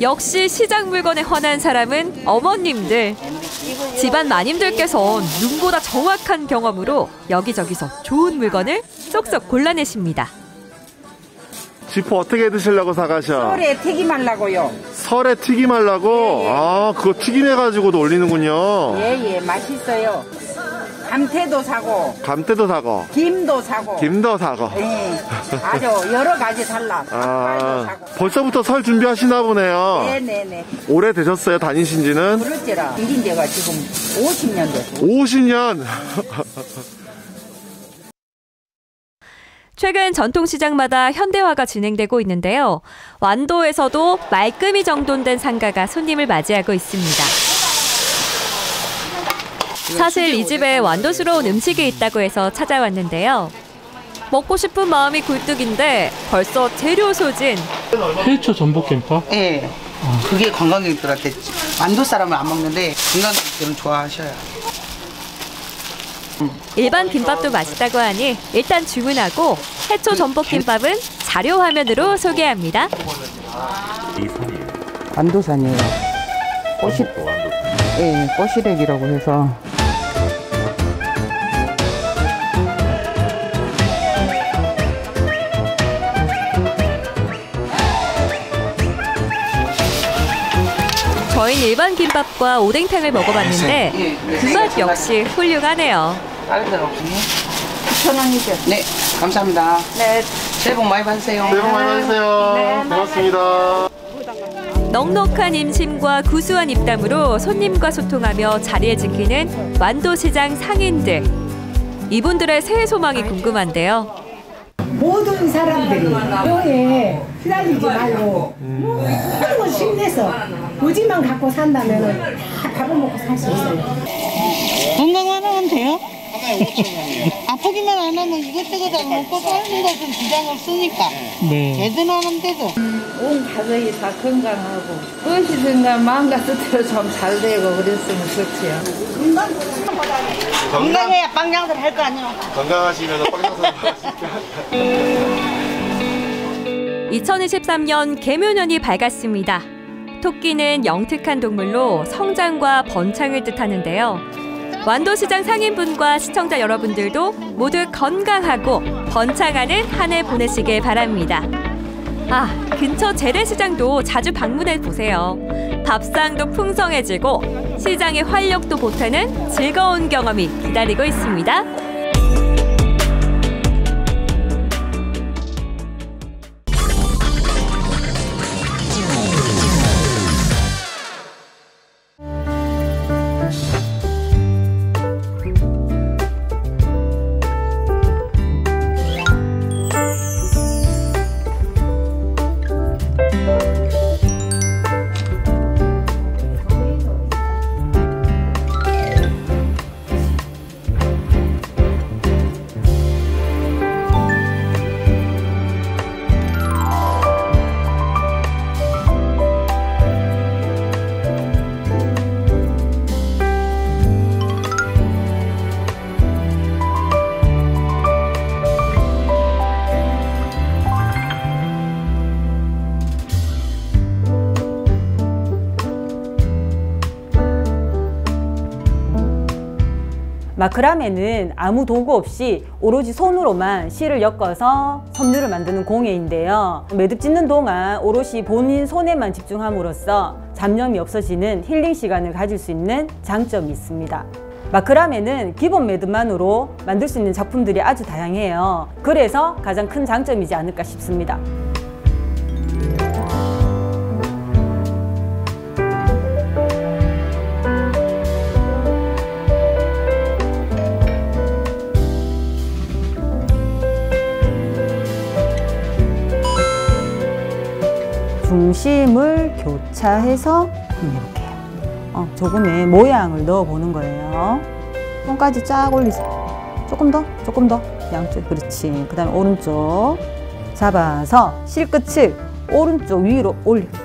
Speaker 2: 역시 시장 물건에 환한 사람은 어머님들. 집안 마님들께선 눈보다 정확한 경험으로 여기저기서 좋은 물건을 쏙쏙 골라내십니다.
Speaker 13: 지포 어떻게 드시려고 사가셔?
Speaker 12: 설에 튀김하려고요.
Speaker 13: 설에 튀김하려고? 아, 그거 튀김해가지고도 올리는군요.
Speaker 12: 예, 맛있어요. 감태도 사고.
Speaker 13: 감태도 사고.
Speaker 12: 김도 사고.
Speaker 13: 김도 사고.
Speaker 12: 예, 아주 여러 가지 달라.
Speaker 13: 아, 벌써부터 설 준비하시나 보네요.
Speaker 12: 네네네.
Speaker 13: 오래 되셨어요, 다니신 지는?
Speaker 12: 그렇지라. 생긴 지가 지금 50년 됐어요.
Speaker 13: 50년?
Speaker 2: 최근 전통시장마다 현대화가 진행되고 있는데요. 완도에서도 말끔히 정돈된 상가가 손님을 맞이하고 있습니다. 사실 이 집에 완도스러운 음식이 있다고 해서 찾아왔는데요. 먹고 싶은 마음이 굴뚝인데 벌써 재료 소진.
Speaker 17: 해초 전복김밥?
Speaker 12: 예. 그게 관광객들한테 완도 사람은 안 먹는데 관광객들은 좋아하셔요.
Speaker 2: 일반 김밥도 맛있다고 하니 일단 주문하고 해초 전복김밥은 자료 화면으로 소개합니다.
Speaker 12: 완도산이에요. 예, 꼬시래기라고 해서.
Speaker 2: 저희는 일반 김밥과 오뎅탕을 먹어봤는데 그 맛 역시 훌륭하네요.
Speaker 12: 다른 데는 없으니? 9,000원이죠. 네, 감사합니다. 네, 새해 복 많이 받으세요.
Speaker 13: 새해 복 많이 받으세요. 네, 고맙습니다.
Speaker 2: 넉넉한 임심과 구수한 입담으로 손님과 소통하며 자리에 지키는 완도시장 상인들. 이분들의 새해 소망이 궁금한데요.
Speaker 18: 모든 사람들이 병에 휘날리지 말고 모든 힘내서 의지만 갖고 산다면 다 밥을 먹고 살 수 있어요.
Speaker 19: 건강만 하면 돼요? 하나에 5,000원이에요. 아프기만 안 하면 이것저것 다 먹고 사는 것은 지장 없으니까. 네. 되든 안 되든.
Speaker 20: 온 가족이 다 건강하고 무엇이든가 마음과 뜻대로 좀 잘 되고 그랬으면 좋지요.
Speaker 19: 건강해야 빵장사를 할 거 아니에요.
Speaker 13: 건강하시면서 빵장사를 하시니까.
Speaker 2: 2023년 개묘년이 밝았습니다. 토끼는 영특한 동물로 성장과 번창을 뜻하는데요. 완도시장 상인분과 시청자 여러분들도 모두 건강하고 번창하는 한 해 보내시길 바랍니다. 아, 근처 재래시장도 자주 방문해 보세요. 밥상도 풍성해지고 시장의 활력도 보태는 즐거운 경험이 기다리고 있습니다.
Speaker 21: 마크라메는 아무 도구 없이 오로지 손으로만 실을 엮어서 섬유를 만드는 공예인데요. 매듭 짓는 동안 오롯이 본인 손에만 집중함으로써 잡념이 없어지는 힐링 시간을 가질 수 있는 장점이 있습니다. 마크라메는 기본 매듭만으로 만들 수 있는 작품들이 아주 다양해요. 그래서 가장 큰 장점이지 않을까 싶습니다. 중심을 교차해서 이렇게 조금의 모양을 넣어 보는 거예요. 손까지 쫙 올리세요. 조금 더 양쪽. 그렇지. 그 다음에 오른쪽 잡아서 실끝을 오른쪽 위로 올릴게요.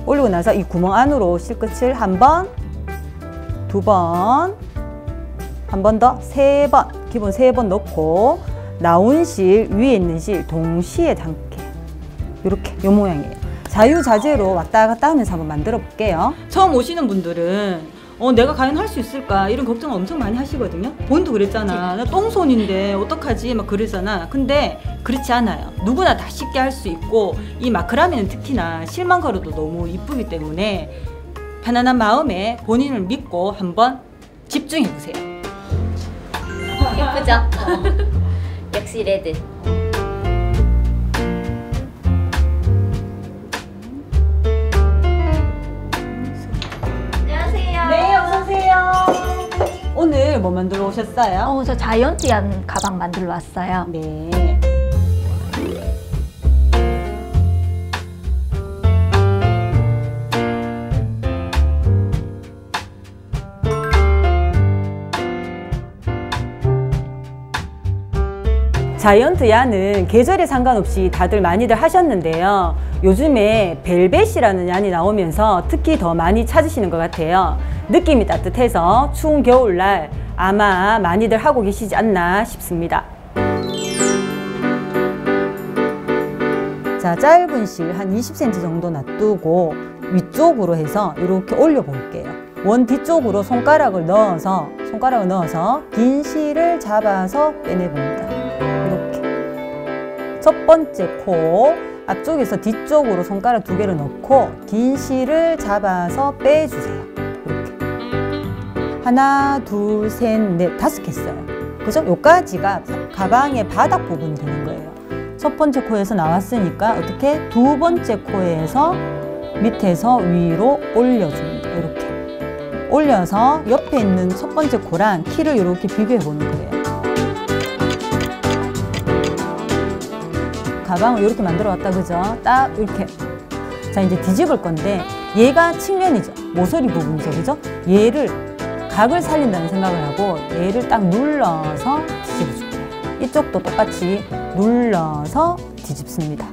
Speaker 21: 올리고 나서 이 구멍 안으로 실끝을 한 번, 두 번, 한 번 더, 세 번, 기본 3번 넣고 나온 실, 위에 있는 실 동시에 담게. 이렇게 이 모양이에요. 자유자재로 왔다 갔다 하면서 한번 만들어 볼게요. 처음 오시는 분들은 내가 과연 할 수 있을까 이런 걱정을 엄청 많이 하시거든요. 본인도 그랬잖아. 나 똥손인데 어떡하지 막 그러잖아. 근데 그렇지 않아요. 누구나 다 쉽게 할 수 있고 이 마크라미는 특히나 실망가루도 너무 이쁘기 때문에 편안한 마음에 본인을 믿고 한번 집중해보세요.
Speaker 1: 예쁘죠? 역시 레드.
Speaker 21: 네, 어서오세요. 오늘 뭐 만들어 오셨어요?
Speaker 2: 저 자이언티한 가방 만들러 왔어요.
Speaker 21: 네. 자이언트 야는 계절에 상관없이 다들 많이들 하셨는데요. 요즘에 벨벳이라는 얀이 나오면서 특히 더 많이 찾으시는 것 같아요. 느낌이 따뜻해서 추운 겨울날 아마 많이들 하고 계시지 않나 싶습니다. 자, 짧은 실 한 20cm 정도 놔두고 위쪽으로 해서 이렇게 올려 볼게요. 원 뒤쪽으로 손가락을 넣어서 긴 실을 잡아서 빼내봅니다. 이렇게 첫 번째 코 앞쪽에서 뒤쪽으로 손가락 2개를 넣고 긴 실을 잡아서 빼주세요. 이렇게 하나, 둘, 셋, 넷, 5개 했어요. 그죠? 요까지가 가방의 바닥 부분이 되는 거예요. 첫 번째 코에서 나왔으니까 어떻게? 두 번째 코에서 밑에서 위로 올려줍니다. 이렇게 올려서 옆에 있는 첫 번째 코랑 키를 이렇게 비교해 보는 거예요. 가방을 이렇게 만들어 왔다, 그죠? 딱 이렇게. 자, 이제 뒤집을 건데 얘가 측면이죠. 모서리 부분이죠, 그죠? 얘를 각을 살린다는 생각을 하고 얘를 딱 눌러서 뒤집어줄게요. 이쪽도 똑같이 눌러서 뒤집습니다.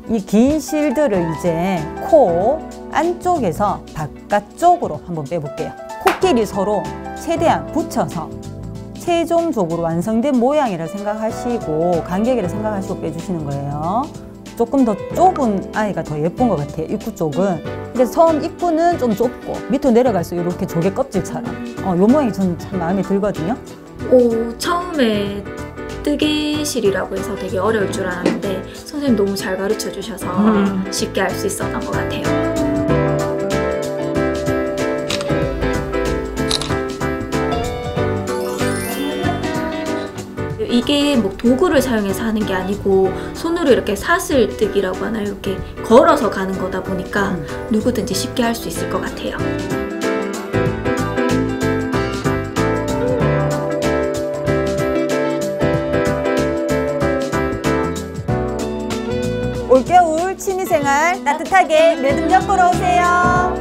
Speaker 21: 이 긴 실들을 이제 코 안쪽에서 바깥쪽으로 한번 빼볼게요. 코끼리 서로 최대한 붙여서 최종적으로 완성된 모양이라 생각하시고 간격이라 생각하시고 빼주시는 거예요. 조금 더 좁은 아이가 더 예쁜 것 같아요. 입구 쪽은. 그래서 처음 입구는 좀 좁고 밑으로 내려갈수록 이렇게 조개 껍질처럼 요 모양이 저는 참 마음에 들거든요.
Speaker 3: 처음에 뜨개실이라고 해서 되게 어려울 줄 알았는데 선생님 너무 잘 가르쳐 주셔서 쉽게 할 수 있었던 것 같아요. 이게 뭐 도구를 사용해서 하는 게 아니고 손으로 이렇게 사슬뜨기라고 하나요? 이렇게 걸어서 가는 거다 보니까 누구든지 쉽게 할 수 있을 것 같아요.
Speaker 21: 올겨울 취미생활 따뜻하게 매듭역 보러 오세요.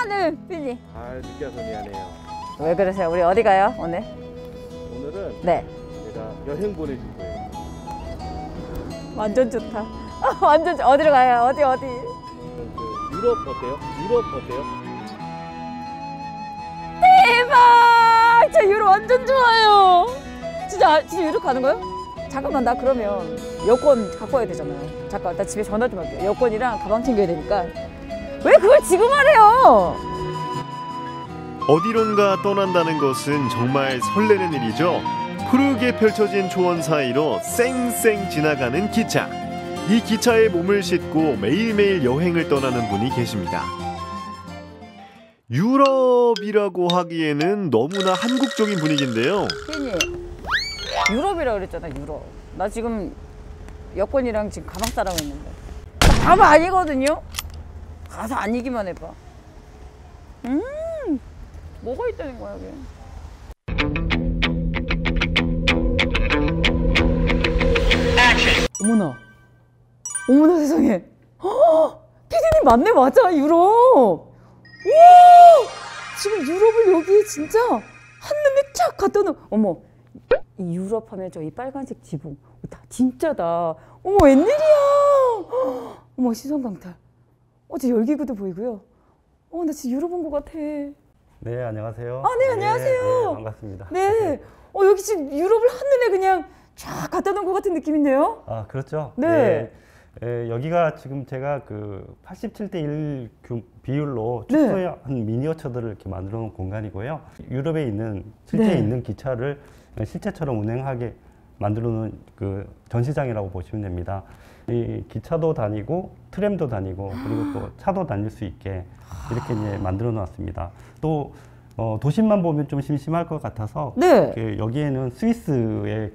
Speaker 22: 네, 삐니.
Speaker 13: 늦게 와서 미안해요.
Speaker 22: 왜 그러세요? 우리 어디 가요, 오늘?
Speaker 13: 오늘은
Speaker 22: 네.
Speaker 13: 제가 여행 보내줄 거예요.
Speaker 22: 완전 좋다. 완전 어디로 가요? 어디?
Speaker 13: 유럽 어때요? 유럽 어때요?
Speaker 22: 대박! 저 유럽 완전 좋아요. 진짜 유럽 가는 거예요? 잠깐만, 나 그러면 여권 갖고 와야 되잖아요. 잠깐, 나 집에 전화 좀 할게요. 여권이랑 가방 챙겨야 되니까. 왜 그걸 지금 하래요?
Speaker 23: 어디론가 떠난다는 것은 정말 설레는 일이죠. 푸르게 펼쳐진 초원 사이로 쌩쌩 지나가는 기차. 이 기차에 몸을 싣고 매일매일 여행을 떠나는 분이 계십니다. 유럽이라고 하기에는 너무나 한국적인 분위기인데요.
Speaker 22: 혜니, 유럽이라고 그랬잖아, 유럽. 나 지금 여권이랑 지금 가방 싸라고 했는데. 가방 아니거든요? 가서 아니기만 해봐. 뭐가 있다는 거야, 여기. 어머나 세상에. 피디님 맞네, 맞아, 유럽. 우와, 지금 유럽을 여기 진짜 한눈에 쫙 갖다 놓은. 어머, 이 유럽 하면 저 이 빨간색 지붕 다 진짜다. 어머, 웬일이야. 어머, 시선 강탈. 저 열기구도 보이고요. 나 진짜 유럽 온 것 같아.
Speaker 4: 네, 안녕하세요.
Speaker 22: 아, 네, 안녕하세요.
Speaker 4: 네, 반갑습니다.
Speaker 22: 네. 여기 지금 유럽을 한눈에 그냥 쫙 갖다 놓은 것 같은 느낌인데요?
Speaker 4: 아, 그렇죠.
Speaker 22: 네.
Speaker 4: 여기가 지금 제가 그 87대 1 비율로 축소한 미니어처들을 이렇게 만들어 놓은 공간이고요. 유럽에 있는, 실제 있는 기차를 실제처럼 운행하게 만들어 놓은 그 전시장이라고 보시면 됩니다. 이 기차도 다니고 트램도 다니고 그리고 또 차도 다닐 수 있게 이렇게 이제 만들어 놨습니다. 또 도심만 보면 좀 심심할 것 같아서 여기에는 스위스의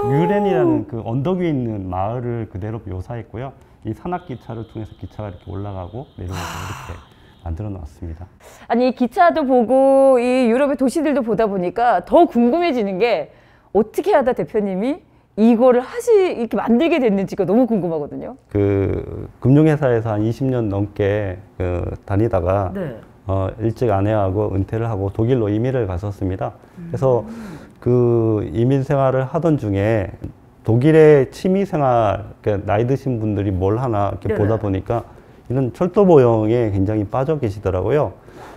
Speaker 4: 뮤렌이라는 그 언덕 위에 있는 마을을 그대로 묘사했고요. 이 산악기차를 통해서 기차가 이렇게 올라가고 내려가고 이렇게 만들어 놨습니다.
Speaker 22: 아니, 기차도 보고 이 유럽의 도시들도 보다 보니까 더 궁금해지는 게 어떻게 하다 대표님이 이거를 이렇게 만들게 됐는지가 너무 궁금하거든요.
Speaker 4: 그 금융회사에서 한 20년 넘게 다니다가 일찍 아내하고 은퇴를 하고 독일로 이민을 갔었습니다. 그래서 그 이민 생활을 하던 중에 독일의 취미 생활, 나이 드신 분들이 뭘 하나 이렇게 보다 보니까 이런 철도 모형에 굉장히 빠져 계시더라고요.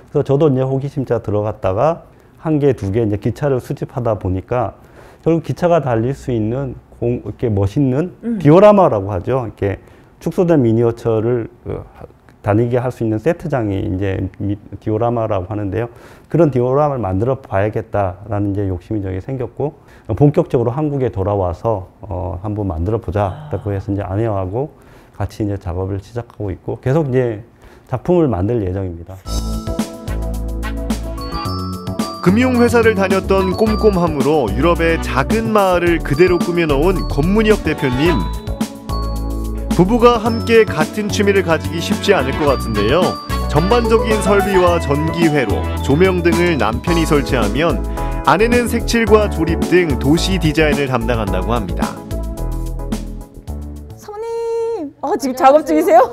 Speaker 4: 그래서 저도 이제 호기심자 들어갔다가 한 개, 두 개 이제 기차를 수집하다 보니까 결국 기차가 달릴 수 있는 이렇게 멋있는 디오라마라고 하죠. 이렇게 축소된 미니어처를 다니게 할 수 있는 세트장이 이제 디오라마라고 하는데요. 그런 디오라마를 만들어 봐야겠다라는 이제 욕심이 저에게 생겼고 본격적으로 한국에 돌아와서 한번 만들어 보자라고 해서 이제 아내하고 같이 이제 작업을 시작하고 있고 계속 이제 작품을 만들 예정입니다.
Speaker 23: 금융회사를 다녔던 꼼꼼함으로 유럽의 작은 마을을 그대로 꾸며놓은 권문혁 대표님. 부부가 함께 같은 취미를 가지기 쉽지 않을 것 같은데요. 전반적인 설비와 전기회로, 조명 등을 남편이 설치하면 아내는 색칠과 조립 등 도시 디자인을 담당한다고 합니다.
Speaker 22: 사모님, 지금 작업 중이세요?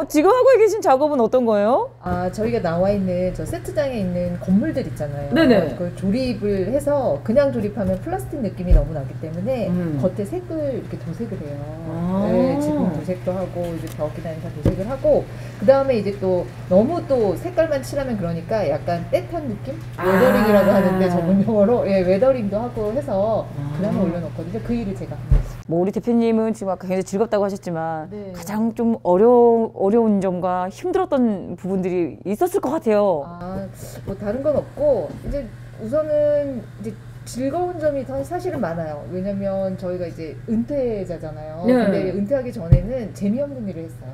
Speaker 22: 지금 하고 계신 작업은 어떤 거예요?
Speaker 5: 저희가 나와 있는 저 세트장에 있는 건물들 있잖아요.
Speaker 22: 네네.
Speaker 5: 그걸 조립을 해서 그냥 조립하면 플라스틱 느낌이 너무 나기 때문에 겉에 색을 이렇게 도색을 해요. 네, 지붕 도색도 하고 이제 벽 기다리면서 도색을 하고 그 다음에 이제 또 너무 또 색깔만 칠하면 그러니까 약간 때탄 느낌? 웨더링이라고 하는데 전문 용어로 웨더링도 하고 해서 그 다음에 올려놓거든요. 그 일을 제가 합니다.
Speaker 22: 뭐 우리 대표님은 지금 아까 굉장히 즐겁다고 하셨지만 가장 좀 어려운 점과 힘들었던 부분들이 있었을 것 같아요.
Speaker 5: 뭐 다른 건 없고 이제 우선은 이제 즐거운 점이 사실은 많아요. 왜냐면 저희가 이제 은퇴자잖아요. 근데 은퇴하기 전에는 재미없는 일을 했어요.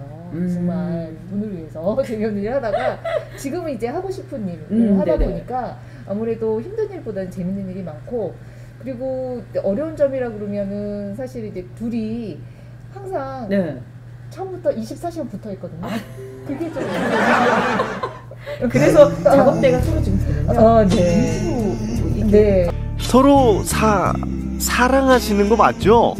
Speaker 5: 정말 돈을 위해서 재미없는 일을 하다가 지금은 이제 하고 싶은 일을 하다 보니까 아무래도 힘든 일보다는 재밌는 일이 많고 그리고 어려운 점이라 그러면은 사실 이제 둘이 항상 처음부터 24시간 붙어 있거든요. 그게 좀 그래서 작업대가 서로 지금 되면요. 네.
Speaker 23: 서로 사랑하시는 거 맞죠?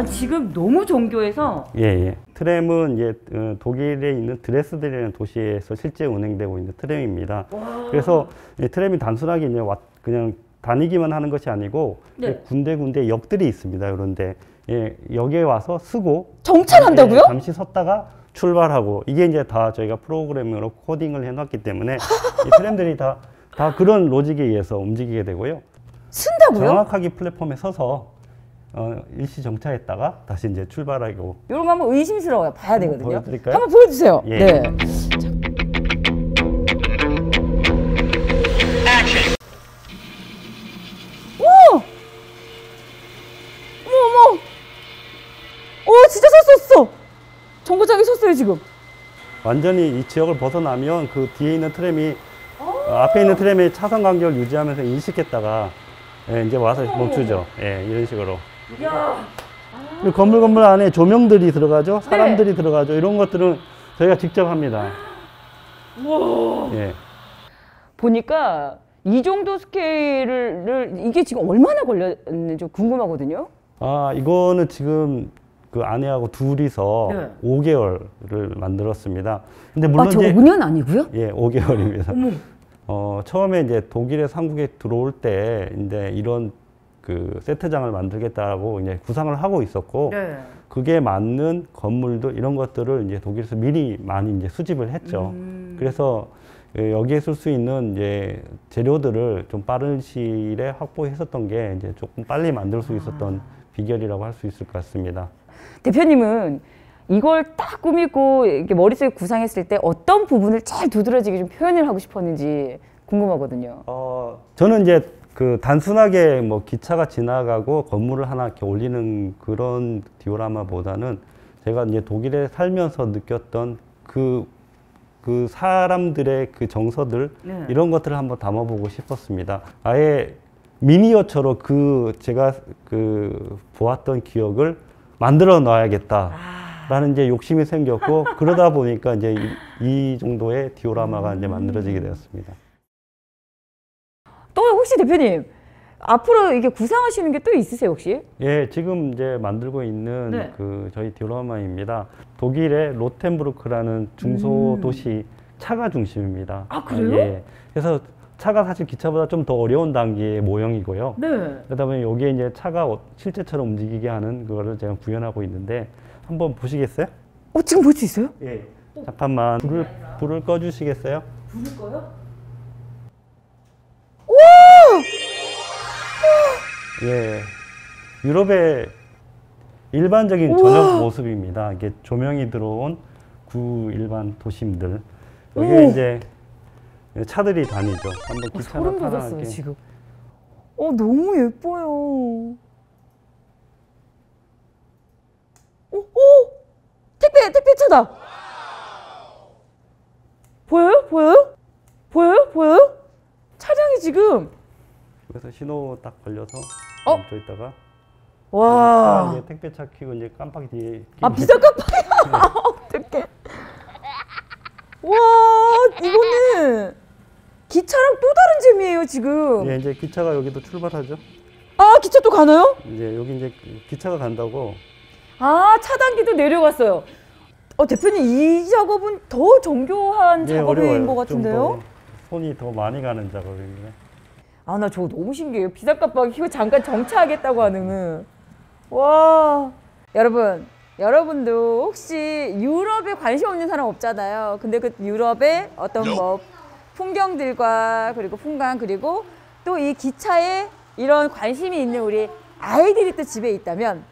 Speaker 22: 지금 너무 정교해서.
Speaker 4: 예. 트램은 이제 독일에 있는 드레스덴이라는 도시에서 실제 운행되고 있는 트램입니다. 그래서 트램이 단순하게 이제 그냥 다니기만 하는 것이 아니고 군데군데 역들이 있습니다. 그런데 역에 와서 쓰고
Speaker 22: 정찰한다고요?
Speaker 4: 잠시 섰다가 출발하고 이게 이제 다 저희가 프로그램으로 코딩을 해놨기 때문에 이 트램들이 다 그런 로직에 의해서 움직이게 되고요.
Speaker 22: 쓴다고요?
Speaker 4: 정확하게 플랫폼에 서서 일시 정차했다가 다시 이제 출발하고.
Speaker 22: 이런 거 한번 의심스러워요. 봐야 되거든요.
Speaker 4: 보여드릴까요?
Speaker 22: 한번 보여주세요.
Speaker 4: 예.
Speaker 22: 네. 진짜 섰어. 정거장에 섰어요 지금.
Speaker 4: 완전히 이 지역을 벗어나면 그 뒤에 있는 트램이 앞에 있는 트램의 차선 간격을 유지하면서 인식했다가 이제 와서 멈추죠. 이런 식으로. 건물 안에 조명들이 들어가죠. 사람들이 들어가죠. 이런 것들은 저희가 직접 합니다.
Speaker 22: 보니까 이 정도 스케일을 이게 지금 얼마나 걸렸는지 궁금하거든요.
Speaker 4: 이거는 지금 그 아내하고 둘이서 5개월을 만들었습니다. 근데 물론
Speaker 22: 저 5년 아니고요?
Speaker 4: 5개월입니다. 처음에 이제 독일에서 한국에 들어올 때 이제 이런 그 세트장을 만들겠다고 이제 구상을 하고 있었고 그게 맞는 건물도 이런 것들을 이제 독일에서 미리 많이 이제 수집을 했죠. 그래서 여기에 쓸 수 있는 이제 재료들을 좀 빠른 시일에 확보했었던 게 이제 조금 빨리 만들 수 있었던 비결이라고 할 수 있을 것 같습니다.
Speaker 22: 대표님은 이걸 딱 꾸미고 이렇게 머릿속에 구상했을 때 어떤 부분을 제일 두드러지게 좀 표현을 하고 싶었는지 궁금하거든요.
Speaker 4: 저는 이제 그 단순하게 뭐 기차가 지나가고 건물을 하나 이렇게 올리는 그런 디오라마보다는 제가 이제 독일에 살면서 느꼈던 그 사람들의 그 정서들
Speaker 22: 네.
Speaker 4: 이런 것들을 한번 담아보고 싶었습니다. 아예 미니어처로 제가 보았던 기억을 만들어 놔야겠다라는 이제 욕심이 생겼고 그러다 보니까 이제 이 정도의 디오라마가 이제 만들어지게 되었습니다.
Speaker 22: 또 혹시 대표님 앞으로 이게 구상하시는 게 또 있으세요 혹시?
Speaker 4: 예, 지금 이제 만들고 있는
Speaker 22: 네.
Speaker 4: 저희 디오라마입니다. 독일의 로텐부르크라는 중소도시 차가 중심입니다.
Speaker 22: 아, 그래요?
Speaker 4: 예. 그래서 차가 사실 기차보다 좀 더 어려운 단계의 모형이고요.
Speaker 22: 네.
Speaker 4: 그러다 보니 여기에 이제 차가 실제처럼 움직이게 하는 그거를 제가 구현하고 있는데 한번 보시겠어요?
Speaker 22: 지금 볼 수 있어요?
Speaker 4: 예. 잠깐만 불을 꺼주시겠어요?
Speaker 22: 불을 꺼요?
Speaker 4: 예. 유럽의 일반적인 저녁 모습입니다. 이게 조명이 들어온 일반 도심들. 여기에 이제 차들이 다니죠. 한번 기차나
Speaker 22: 소름 돋았어요 지금. 너무 예뻐요. 택배 차다. 보여요? 차량이 지금.
Speaker 4: 그래서 신호 딱 걸려서 멈춰 있다가
Speaker 22: 와.
Speaker 4: 이제 택배차 켜고 이제 깜빡이 뒤에
Speaker 22: 비상 깜빡이야. 어떡해. 와, 이거는 기차랑 또 다른 재미예요 지금.
Speaker 4: 예, 이제 기차가 여기도 출발하죠.
Speaker 22: 기차 또 가나요?
Speaker 4: 이제 여기 이제 기차가 간다고.
Speaker 22: 차단기도 내려갔어요. 대표님 이 작업은 더 정교한 작업인 것 같은데요?
Speaker 4: 손이 더 많이 가는 작업입니다.
Speaker 22: 나 저거 너무 신기해요. 비상 깜빡이 켜고 잠깐 정차하겠다고 하는. 와, 여러분도 혹시 유럽에 관심 없는 사람 없잖아요. 근데 그 유럽의 어떤 뭐 풍경들과 그리고 풍광 그리고 또 이 기차에 이런 관심이 있는 우리 아이들이 또 집에 있다면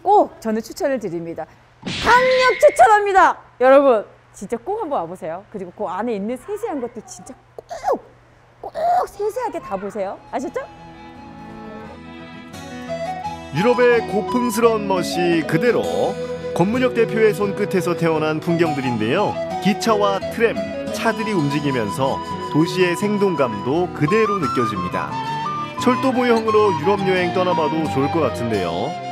Speaker 22: 꼭 저는 추천을 드립니다. 강력 추천합니다. 여러분 진짜 꼭 한번 와보세요. 그리고 그 안에 있는 세세한 것도 진짜 꼭 세세하게 다 보세요. 아셨죠?
Speaker 23: 유럽의 고풍스러운 멋이 그대로 권문혁 대표의 손끝에서 태어난 풍경들인데요. 기차와 트램, 차들이 움직이면서 도시의 생동감도 그대로 느껴집니다. 철도 모형으로 유럽 여행 떠나봐도 좋을 것 같은데요.